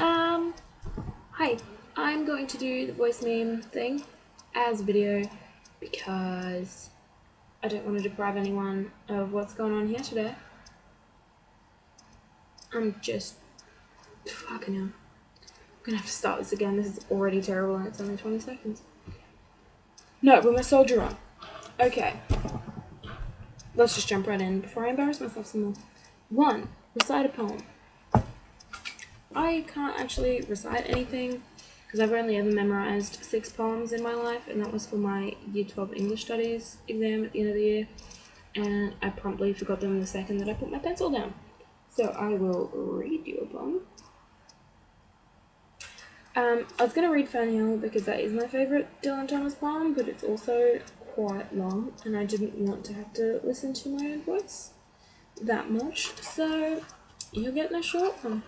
Um, Hi. I'm going to do the voice meme thing as a video because I don't want to deprive anyone of what's going on here today. I'm just fucking hell. I'm gonna have to start this again. This is already terrible and it's only 20 seconds. No, we must soldier on. Okay. Let's just jump right in before I embarrass myself some more. 1. Recite a poem. I can't actually recite anything because I've only ever memorized 6 poems in my life, and that was for my Year 12 English Studies exam at the end of the year, and I promptly forgot them the second that I put my pencil down. So I will read you a poem. I was going to read Faneuil because that is my favourite Dylan Thomas poem, but it's also quite long, and I didn't want to have to listen to my own voice that much, so you're getting a short one.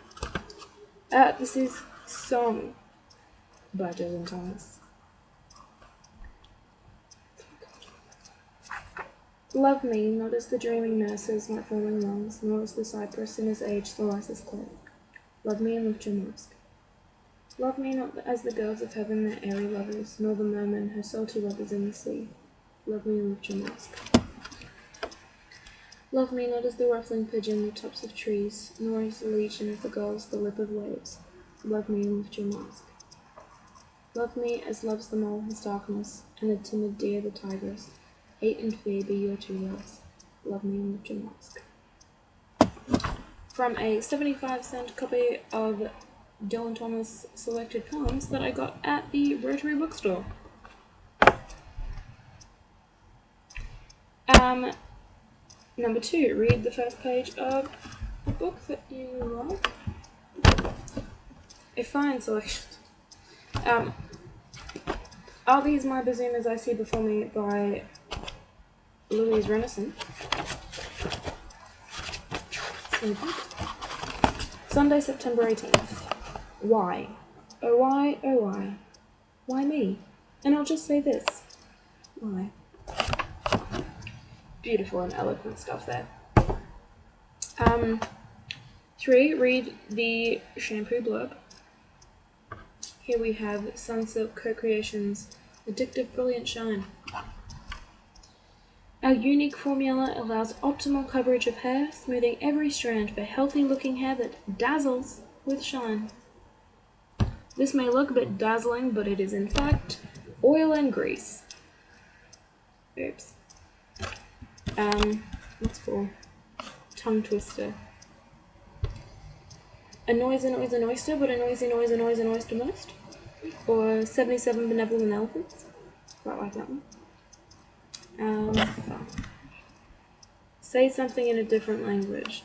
This is Song by Dylan Thomas. Love me, not as the dreaming nurses my falling lungs, nor as the cypress in his age the licence clay. Love me and lift your mask. Love me not as the girls of heaven their airy lovers, nor the merman her salty lovers in the sea. Love me and lift your mask. Love me not as the ruffling pigeon the tops of trees, nor as the legion of the gulls the lip of waves. Love me and lift your mask. Love me as loves the mole his darkness, and the timid deer the tigress. Hate and fear be your 2 loves. Love me and lift your mask. From a 75-cent copy of Dylan Thomas selected poems that I got at the Rotary bookstore. Number 2, read the first page of a book that you like. A fine selection. Are These My Bazoomas I See Before Me by Louise Renison. Sunday, September 18th. Why? Oh why, oh why? Why me? And I'll just say this. Why? Beautiful and eloquent stuff there. 3, read the shampoo blurb. Here we have Sunsilk Co-Creations Addictive Brilliant Shine. Our unique formula allows optimal coverage of hair, smoothing every strand for healthy-looking hair that dazzles with shine. This may look a bit dazzling, but it is in fact oil and grease. Oops. What's for? Tongue twister. A noise, an oyster, but a noisy noise, an oyster most. Or 77 benevolent elephants. Quite like that one. Say something in a different language.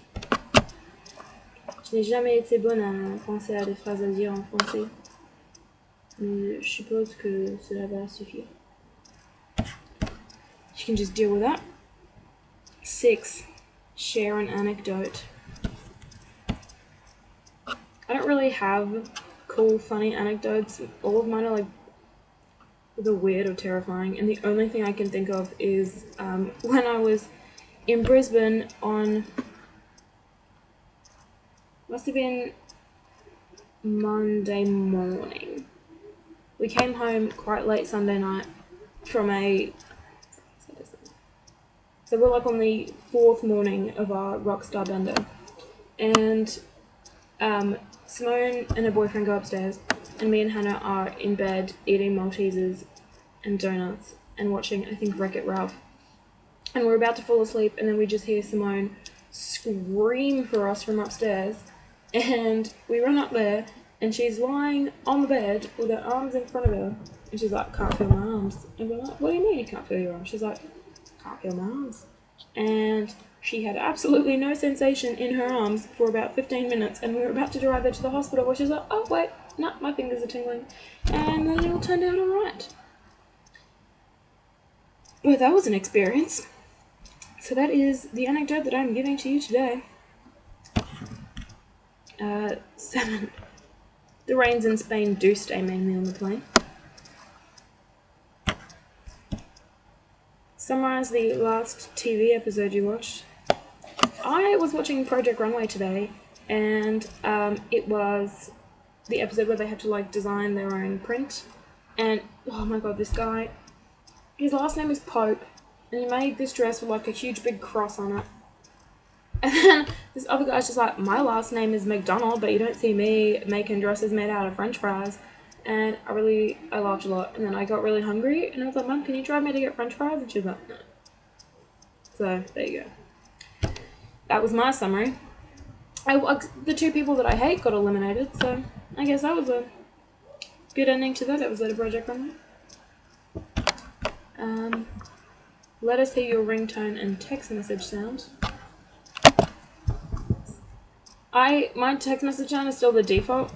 Je n'ai jamais été bonne à penser à des phrases à dire en français, mais je suppose que cela va suffire. You can just deal with that. 6. Share an anecdote. I don't really have cool, funny anecdotes. All of mine are like either weird or terrifying, and the only thing I can think of is when I was in Brisbane on, must have been Monday morning. We came home quite late Sunday night from so we're like on the 4th morning of our Rockstar bender, and Simone and her boyfriend go upstairs, and me and Hannah are in bed eating Maltesers and donuts and watching, I think, Wreck-It Ralph. And we're about to fall asleep, and then we just hear Simone scream for us from upstairs, and we run up there, and she's lying on the bed with her arms in front of her, and she's like, can't feel my arms. And we're like, what do you mean you can't feel your arms? She's like, can't feel my arms. And she had absolutely no sensation in her arms for about 15 minutes, and we were about to drive her to the hospital where she's like, oh wait, no, my fingers are tingling. And then it all turned out alright. But that was an experience. So that is the anecdote that I'm giving to you today. 7. The rains in Spain do stay mainly on the plane. Summarize the last TV episode you watched. I was watching Project Runway today, and it was the episode where they had to like design their own print, and oh my god, this guy, his last name is Pope, and he made this dress with like a huge big cross on it. And then this other guy's just like, my last name is McDonald, but you don't see me making dresses made out of French fries. And I laughed a lot. And then I got really hungry, and I was like, Mum, can you drive me to get French fries? And she was like, no. So there you go. That was my summary. The two people that I hate got eliminated, so I guess that was a good ending to that episode of Project Runway. Let us hear your ringtone and text message sound. My text message sound is still the default.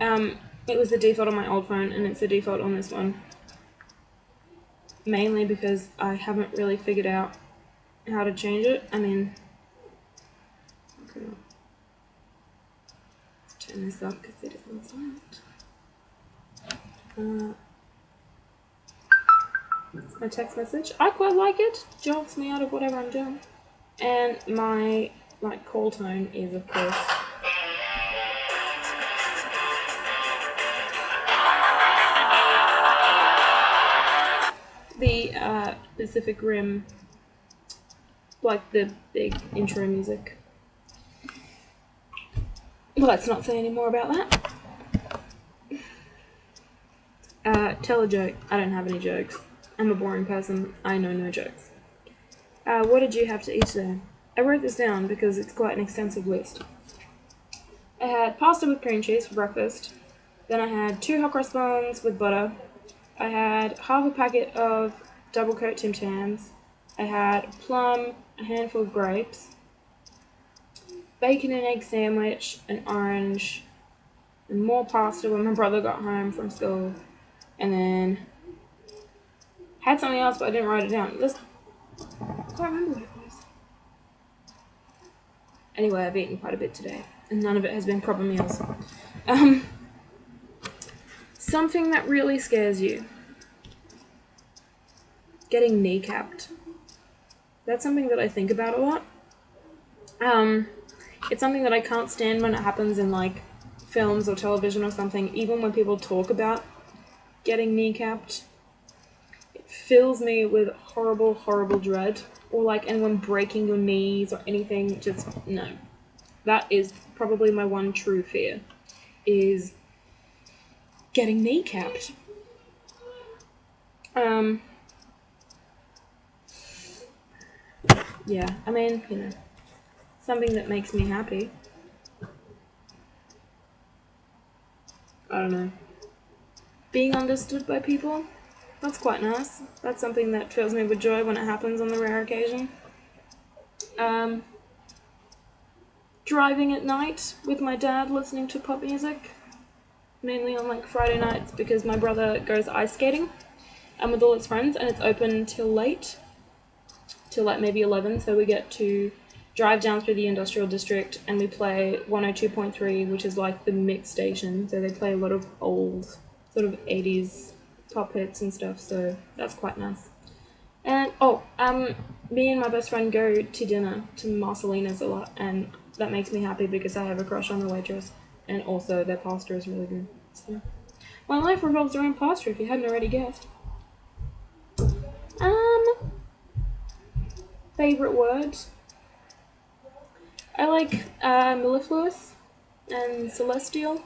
It was the default on my old phone, and it's the default on this one. Mainly because I haven't really figured out how to change it. I mean, okay. Let's turn this up because it isn't silent. That's my text message. I quite like it. Jolts me out of whatever I'm doing. And my call tone is, of course, the Pacific Rim, like the big intro music. Well, let's not say any more about that. Tell a joke. I don't have any jokes. I'm a boring person. I know no jokes. What did you have to eat today? I wrote this down because it's quite an extensive list. I had pasta with cream cheese for breakfast. Then I had 2 hot cross buns with butter. I had half a packet of double coat Tim Tams. I had plum, a handful of grapes, bacon and egg sandwich, an orange, and more pasta when my brother got home from school. And then had something else, but I didn't write it down. I can't remember what it was. Anyway, I've eaten quite a bit today, and none of it has been proper meals. Something that really scares you. Getting kneecapped. That's something that I think about a lot. It's something that I can't stand when it happens in like films or television or something. Even when people talk about getting kneecapped, it fills me with horrible, horrible dread. Or like anyone breaking your knees or anything, just no. That is probably my one true fear, is getting kneecapped. Yeah, I mean, you know, something that makes me happy. I don't know. Being understood by people, that's quite nice. That's something that fills me with joy when it happens on the rare occasion. Driving at night with my dad listening to pop music, mainly on like Friday nights because my brother goes ice skating with all his friends, and it's open till late, till like maybe 11, so we get to drive down through the industrial district and we play 102.3, which is like the mix station, so they play a lot of old sort of 80s pop hits and stuff, so that's quite nice. And me and my best friend go to dinner to Marcelina's a lot, and that makes me happy because I have a crush on the waitress, and also their pasta is really good. So my life revolves around pasta, if you hadn't already guessed. Favorite words? I like mellifluous and celestial,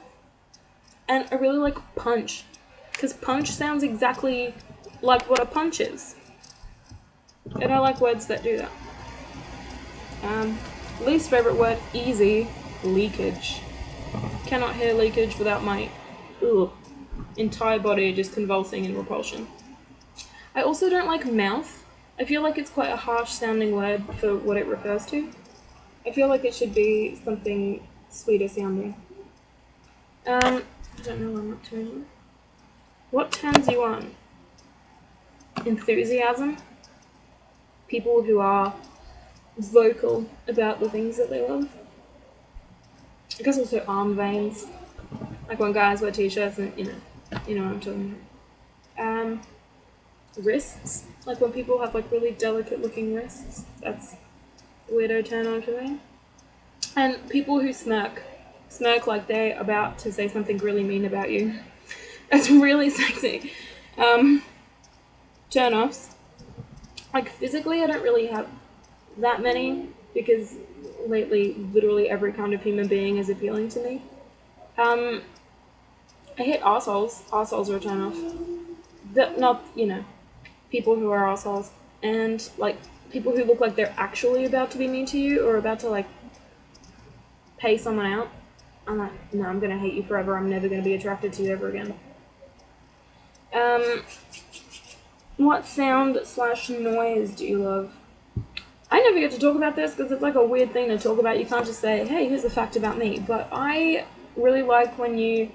and I really like punch, because punch sounds exactly like what a punch is, and I like words that do that. Least favorite word, easy, leakage. Cannot hear leakage without my entire body just convulsing in repulsion. I also don't like mouth. I feel like it's quite a harsh sounding word for what it refers to. I feel like it should be something sweeter sounding. I don't know what I'm up to anymore. What turns you on? Enthusiasm. People who are vocal about the things that they love. I guess also arm veins. Like when guys wear t-shirts and, you know what I'm talking about. Wrists. Like when people have like really delicate looking wrists. That's a weirdo turn on for me. And people who smirk. smirk like they're about to say something really mean about you. It's really sexy. Turn-offs. Like, physically, I don't really have that many, because lately, literally every kind of human being is appealing to me. I hate assholes. Assholes are a turn-off. Not, people who are assholes. And, like, people who look like they're actually about to be mean to you, or about to, like, pay someone out. I'm like, no, I'm gonna hate you forever. I'm never gonna be attracted to you ever again. What sound/noise do you love? I never get to talk about this because it's like a weird thing to talk about. You can't just say, hey, here's a fact about me. But I really like when you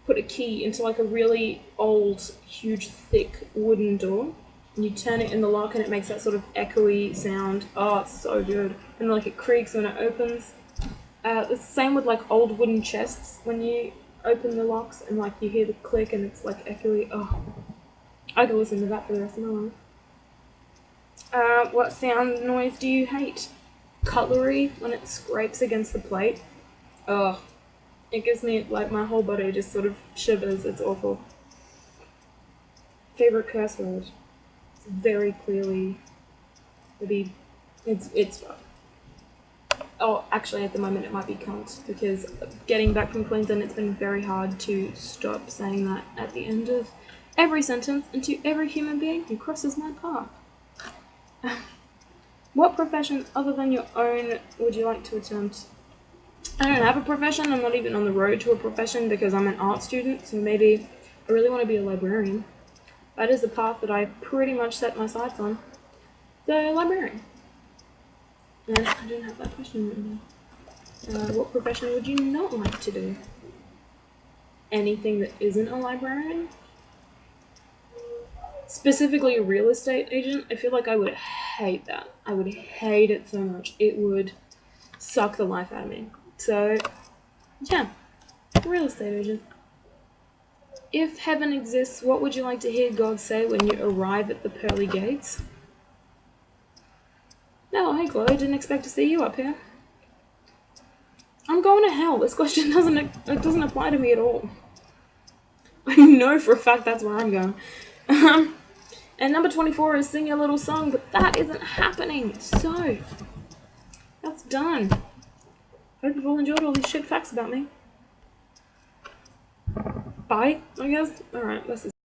put a key into like a really old, huge, thick wooden door. And you turn it in the lock and it makes that sort of echoey sound. Oh, it's so good. And like it creaks when it opens. It's the same with like old wooden chests. When you open the locks and like you hear the click and it's like echoey. Oh, I could listen to that for the rest of my life. What sound noise do you hate? Cutlery when it scrapes against the plate. Ugh. It gives me, like, my whole body just sort of shivers. It's awful. Favorite curse word? It's very clearly, maybe, it's oh, actually at the moment it might be cunt, because getting back from Queensland it's been very hard to stop saying that at the end of every sentence and to every human being who crosses my path. What profession other than your own would you like to attempt? I don't have a profession. I'm not even on the road to a profession because I'm an art student, so maybe I really want to be a librarian. That is the path that I've pretty much set my sights on. The librarian. And I don't have that question written down. What profession would you not like to do? Anything that isn't a librarian? Specifically a real estate agent, I feel like I would hate that. I would hate it so much. It would suck the life out of me. So, yeah, real estate agent. If heaven exists, what would you like to hear God say when you arrive at the pearly gates? No, hey Chloe, didn't expect to see you up here. I'm going to hell. This question doesn't apply to me at all. I know for a fact that's where I'm going. And number 24 is sing a little song, but that isn't happening. So, that's done. Hope you've all enjoyed all these shit facts about me. Bye, I guess. Alright, this is